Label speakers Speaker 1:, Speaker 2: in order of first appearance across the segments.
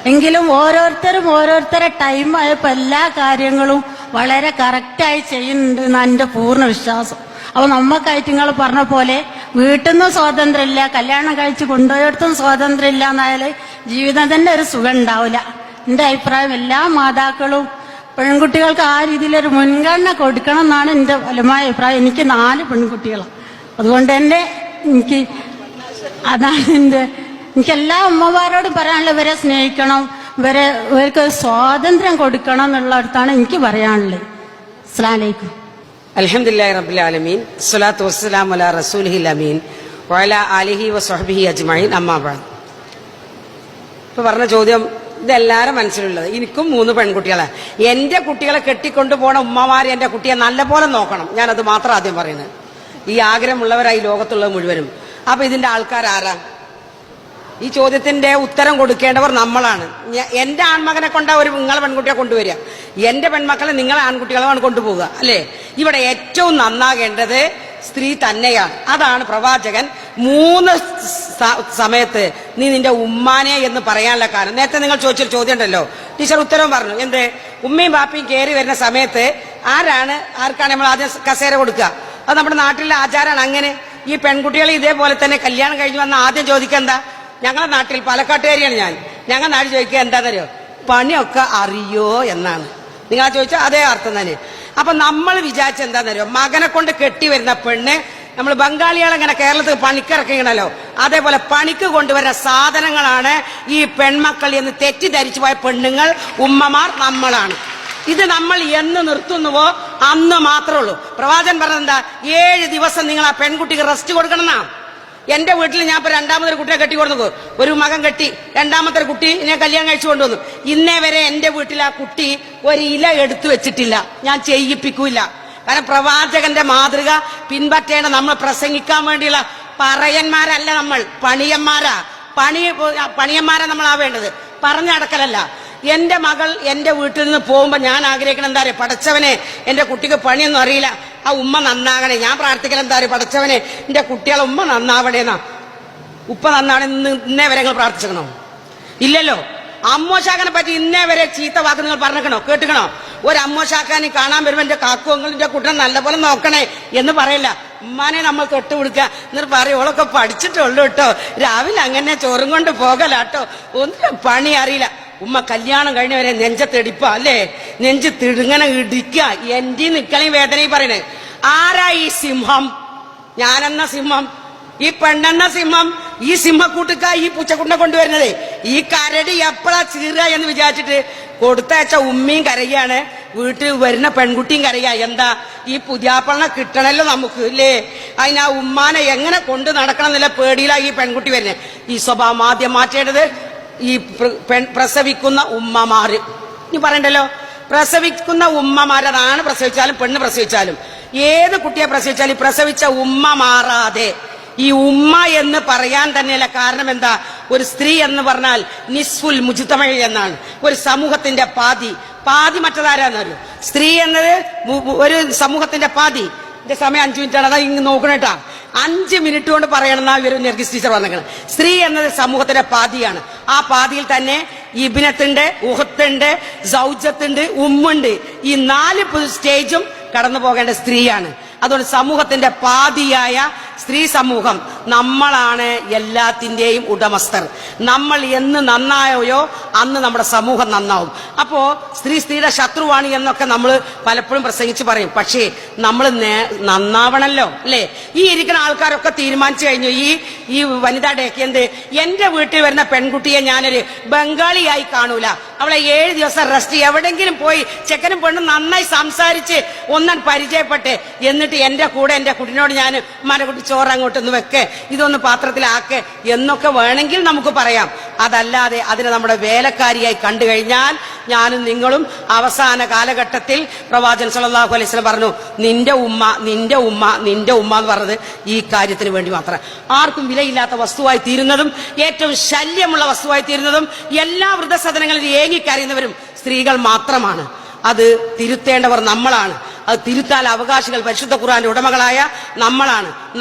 Speaker 1: എങ്കിലും ഓരോരുത്തരെ ടൈമായപ്പോൾ എല്ലാ കാര്യങ്ങളും വളരെ കറക്റ്റായി ചെയ്യുന്നുണ്ട് എന്നാണ് എൻ്റെ പൂർണ്ണ വിശ്വാസം. അപ്പൊ നമ്മക്കായിട്ട് നിങ്ങൾ പറഞ്ഞ പോലെ വീട്ടിൽ നിന്നും സ്വാതന്ത്ര്യമില്ല, കല്യാണം കഴിച്ച് കൊണ്ടുപോയിടത്തും സ്വാതന്ത്ര്യമില്ല എന്നായാൽ ജീവിതം തന്നെ ഒരു സുഖം ഉണ്ടാവില്ല. എൻ്റെ അഭിപ്രായം എല്ലാ മാതാക്കളും പെൺകുട്ടികൾക്ക് ആ രീതിയിലൊരു മുൻഗണന കൊടുക്കണം എന്നാണ് എൻ്റെ ഫലമായ അഭിപ്രായം. എനിക്ക് 4 പെൺകുട്ടികളാണ്. അതുകൊണ്ട് തന്നെ എനിക്ക് എല്ലാ അമ്മമാരോടും പറയാനുള്ളത് ഇവരെ സ്നേഹിക്കണം, ഇവർക്ക് സ്വാതന്ത്ര്യം കൊടുക്കണം എന്നുള്ളടത്താണ് എനിക്ക് പറയാനുള്ളത്. അസ്സലാമു അലൈക്കും.
Speaker 2: അൽഹംദുലില്ലാഹി റബ്ബിൽ ആലമീൻ സ്വലാത്തു വസ്സലാമു അലാ റസൂലിഹിൽ അമീൻ വഅലാ ആലിഹി വസ്വഹ്ബിഹി അജ്മഈൻ അമ്മാ ബഅദ്. ഇപ്പൊ പറഞ്ഞ ചോദ്യം ഇതെല്ലാരും മനസ്സിലുള്ളത്. എനിക്കും 3 പെൺകുട്ടികളാണ്. എന്റെ കുട്ടികളെ കെട്ടിക്കൊണ്ടു പോണ ഉമ്മമാര് എന്റെ കുട്ടിയെ നല്ലപോലെ നോക്കണം. ഞാനത് മാത്രം ആദ്യം പറയുന്നത്. ഈ ആഗ്രഹമുള്ളവരായി ലോകത്തുള്ളത് മുഴുവനും. അപ്പൊ ഇതിന്റെ ആൾക്കാർ ആരാ? ഈ ചോദ്യത്തിന്റെ ഉത്തരം കൊടുക്കേണ്ടവർ നമ്മളാണ്. എന്റെ ആൺമകനെ കൊണ്ടാ ഒരു നിങ്ങളെ പെൺകുട്ടിയെ കൊണ്ടുവരിക, എന്റെ പെൺമക്കളെ നിങ്ങളെ ആൺകുട്ടികളാണ് കൊണ്ടുപോവുക, അല്ലേ? ഇവിടെ ഏറ്റവും നന്നാകേണ്ടത് സ്ത്രീ തന്നെയാണ്. അതാണ് പ്രവാചകൻ 3 സമയത്ത് നീ നിന്റെ ഉമ്മാനെ എന്ന് പറയാനുള്ള കാരണം. നേരത്തെ നിങ്ങൾ ചോദിച്ചൊരു ചോദ്യം ഉണ്ടല്ലോ, ടീച്ചർ ഉത്തരവും പറഞ്ഞു. എന്ത്? ഉമ്മയും ബാപ്പയും കയറി വരുന്ന സമയത്ത് ആർക്കാണ് നമ്മൾ ആദ്യം കസേര കൊടുക്കുക? അത് നമ്മുടെ നാട്ടിലെ ആചാരമാണ്. അങ്ങനെ ഈ പെൺകുട്ടികളെ ഇതേപോലെ തന്നെ കല്യാണം കഴിഞ്ഞ് വന്ന ആദ്യം ചോദിക്കുക എന്താ? ഞങ്ങളുടെ നാട്ടിൽ പാലക്കാട്ടുകാരിയാണ് ഞാൻ. ഞങ്ങളുടെ നാട്ടിൽ ചോദിക്കുക എന്താണെന്നറിയോ? പണിയൊക്കെ അറിയോ എന്നാണ്. നിങ്ങൾ ചോദിച്ചാൽ അതേ അർത്ഥം തന്നെ. അപ്പൊ നമ്മൾ വിചാരിച്ച എന്താണെന്നറിയോ? മകനെ കൊണ്ട് കെട്ടി വരുന്ന പെണ്ണ്, നമ്മൾ ബംഗാളികളെങ്ങനെ കേരളത്തിൽ പണിക്കിറക്കണല്ലോ, അതേപോലെ പണിക്ക് കൊണ്ടുവരുന്ന സാധനങ്ങളാണ് ഈ പെൺമക്കൾ എന്ന് തെറ്റിദ്ധരിച്ചു പോയ പെണ്ണുങ്ങൾ, ഉമ്മമാർ നമ്മളാണ്. ഇത് നമ്മൾ എന്ന് നിർത്തുന്നുവോ അന്ന് മാത്രമേ ഉള്ളൂ. പ്രവാചകൻ പറഞ്ഞെന്താ? 7 ദിവസം നിങ്ങൾ ആ പെൺകുട്ടിക്ക് റെസ്റ്റ് കൊടുക്കണം എന്നാ. എന്റെ വീട്ടിൽ ഞാൻ ഇപ്പൊ 2ാമതൊരു കുട്ടിയെ കെട്ടി കൊടുത്തു. ഒരു മകൻ കെട്ടി, 2ാമത്തെ കുട്ടി ഞാൻ കല്യാണം കഴിച്ചു കൊണ്ടുവന്നു. ഇന്നേ വരെ എന്റെ വീട്ടിൽ ആ കുട്ടി ഒരു ഇല എടുത്തു വെച്ചിട്ടില്ല. ഞാൻ ചെയ്യിപ്പിക്കൂല. കാരണം പ്രവാചകന്റെ മാതൃക പിൻപറ്റേണ്ട നമ്മൾ പ്രസംഗിക്കാൻ വേണ്ടിയുള്ള പറയന്മാരല്ല, നമ്മൾ പണിയന്മാരാ. പണിയന്മാരാ നമ്മൾ ആവേണ്ടത്, പറഞ്ഞടക്കലല്ല. എന്റെ മകൾ എന്റെ വീട്ടിൽ നിന്ന് പോകുമ്പോ ഞാൻ ആഗ്രഹിക്കണം എന്താ പറയുക? പടച്ചവനെ, എന്റെ കുട്ടിക്ക് പണിയൊന്നും അറിയില്ല, ആ ഉമ്മ നന്നാകണേ. ഞാൻ പ്രാർത്ഥിക്കണം എന്താ പറയുക? പടച്ചവനെ, എന്റെ കുട്ടികളെ ഉമ്മ നന്നാവണേന്നാ. ഉപ്പ നന്നാവണേ ഇന്നേ വരെ നിങ്ങൾ പ്രാർത്ഥിക്കണോ? ഇല്ലല്ലോ. അമ്മോശാക്കനെ പറ്റി ഇന്നേ വരെ ചീത്ത വാക്ക് നിങ്ങൾ പറഞ്ഞിക്കണോ? കേട്ടുക്കണോ? ഒരു അമ്മോശാക്കാനെ കാണാൻ വരുമ്പോ എന്റെ കാക്കുവങ്ങളുടെ കുട്ടനെ നല്ലപോലെ നോക്കണേ എന്ന് പറയില്ല. ഉമ്മാനെ നമ്മൾ തൊട്ട് കൊടുക്കുക എന്നിട്ട് പറയും ഓളൊക്കെ പഠിച്ചിട്ടുള്ളൂ കേട്ടോ, രാവിലെ അങ്ങനെ ചോറും കൊണ്ട് പോകലാട്ടോ, ഒന്നും പണി അറിയില്ല. ഉമ്മ കല്യാണം കഴിഞ്ഞവരെ നെഞ്ചത്തെടിപ്പ, അല്ലേ? നെഞ്ച് തിടുങ്ങനെ ഇടിക്കുക. എന്റെ നിക്കളയും വേദനയും പറയണേ. ആരാ ഈ സിംഹം? ഞാനെന്ന സിംഹം? ഈ പെണ്ണെന്ന സിംഹം? ഈ സിംഹക്കൂട്ടുക്ക ഈ പൂച്ചക്കുട്ടിനെ കൊണ്ടുവരുന്നത്? ഈ കരടി എപ്പോഴാ ചീറുക എന്ന് വിചാരിച്ചിട്ട് കൊടുത്തയച്ച ഉമ്മയും കരയാണ്, വീട്ടിൽ വരുന്ന പെൺകുട്ടിയും കരയാ. എന്താ? ഈ പുതിയാപ്പളനെ കിട്ടണല്ലോ നമുക്ക്, ഇല്ലേ? അതിനാ ഉമ്മാനെ എങ്ങനെ കൊണ്ട് നടക്കണം എന്നുള്ള പേടിയിലാ ഈ പെൺകുട്ടി വരുന്നത്. ഈ സ്വഭാവം ആദ്യം മാറ്റേണ്ടത് ഈ പ്രസവിക്കുന്ന ഉമ്മമാര്. ഇനി പറയണ്ടല്ലോ, പ്രസവിക്കുന്ന ഉമ്മമാര്. അതാണ് പ്രസവിച്ചാലും പെണ്ണ് പ്രസവിച്ചാലും ഏത് കുട്ടിയെ പ്രസവിച്ചാലും പ്രസവിച്ച ഉമ്മ മാറാതെ ഈ ഉമ്മ എന്ന് പറയാൻ തന്നെയല്ല. കാരണം എന്താ? ഒരു സ്ത്രീ എന്ന് പറഞ്ഞാൽ നിസ്ഫുൽ മുജ്തമഅ എന്നാണ്, ഒരു സമൂഹത്തിന്റെ പാതി. മറ്റതാരാന്നറിയോ? സ്ത്രീ എന്നത് ഒരു സമൂഹത്തിന്റെ പാതി. എന്റെ സമയം 5 മിനിറ്റാണ്, അതാ ഇങ്ങ് നോക്കണേട്ടാ. 5 മിനിറ്റ് കൊണ്ട് പറയണമെന്നാ ഇവർ നെർഗിസ് ടീച്ചർ വന്നേക്കണം. സ്ത്രീ എന്നത് സമൂഹത്തിന്റെ പാതിയാണ്. ആ പാതിയിൽ തന്നെ ഇബ്നത്തുണ്ട്, ഉഹത്തുണ്ട്, സൗജത്തുണ്ട്, ഉമ്മുണ്ട്. ഈ 4 സ്റ്റേജും കടന്നു പോകേണ്ട സ്ത്രീയാണ്. അതുകൊണ്ട് സമൂഹത്തിന്റെ പാതിയായ സ്ത്രീ സമൂഹം നമ്മളാണ് എല്ലാത്തിന്റെയും ഉടമസ്ഥർ. നമ്മൾ എന്ന് നന്നായോ അന്ന് നമ്മുടെ സമൂഹം നന്നാവും. അപ്പോ സ്ത്രീയുടെ ശത്രുവാണ് എന്നൊക്കെ നമ്മൾ പലപ്പോഴും പ്രസംഗിച്ച് പറയും. പക്ഷേ നമ്മൾ നന്നാവണല്ലോ, അല്ലേ? ഈ ഇരിക്കുന്ന ആൾക്കാരൊക്കെ തീരുമാനിച്ചു കഴിഞ്ഞു. ഈ വനിതാ ഡേക്ക് എന്ത്? എന്റെ വീട്ടിൽ വരുന്ന പെൺകുട്ടിയെ ഞാനൊരു ബംഗാളിയായി കാണൂല. അവളെ 7 ദിവസം റെസ്റ്റ്, എവിടെങ്കിലും പോയി ചെക്കനും പെണ്ണും നന്നായി സംസാരിച്ച് ഒന്നാൻ പരിചയപ്പെട്ട് എന്നിട്ട് എന്റെ കൂടെ എന്റെ കുട്ടിനോട് ഞാൻ മരകുട്ടി ചോറ് അങ്ങോട്ടൊന്ന് വെക്ക്, ഇതൊന്ന് പാത്രത്തിലാക്ക് എന്നൊക്കെ വേണമെങ്കിൽ നമുക്ക് പറയാം. അതല്ലാതെ അതിനെ നമ്മുടെ വേലക്കാരിയായി കണ്ടു കഴിഞ്ഞാൽ ഞാനും നിങ്ങളും അവസാന കാലഘട്ടത്തിൽ പ്രവാചകൻ സല്ലല്ലാഹു അലൈഹി വസല്ലം പറഞ്ഞു, നിന്റെ ഉമ്മ നിന്റെ ഉമ്മ നിന്റെ ഉമ്മ എന്ന് പറഞ്ഞത് ഈ കാര്യത്തിന് വേണ്ടി മാത്രം. ആർക്കും വിലയില്ലാത്ത വസ്തുവായി തീരുന്നതും ഏറ്റവും ശല്യമുള്ള വസ്തുവായി തീരുന്നതും എല്ലാ വൃദ്ധസദനങ്ങളിൽ ഏങ്ങിക്കരയുന്നവരും സ്ത്രീകൾ മാത്രമാണ്. അത് തിരുത്തേണ്ടവർ നമ്മളാണ്. അത് തിരുത്താൻ അവകാശികൾ പരിശുദ്ധ ഖുർആന്റെ ഉടമകളായ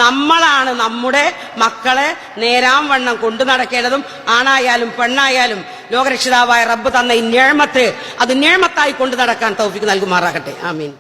Speaker 2: നമ്മളാണ് നമ്മുടെ മക്കളെ നേരാം വണ്ണം കൊണ്ടു നടക്കേണ്ടതും. ആണായാലും പെണ്ണായാലും ലോകരക്ഷിതാവായ റബ്ബ് തന്ന ഈ നിഅമത്ത് അത് നിഅമത്തായി കൊണ്ടു നടക്കാൻ തൗഫീഖ് നൽകുമാറാകട്ടെ. ആമീൻ.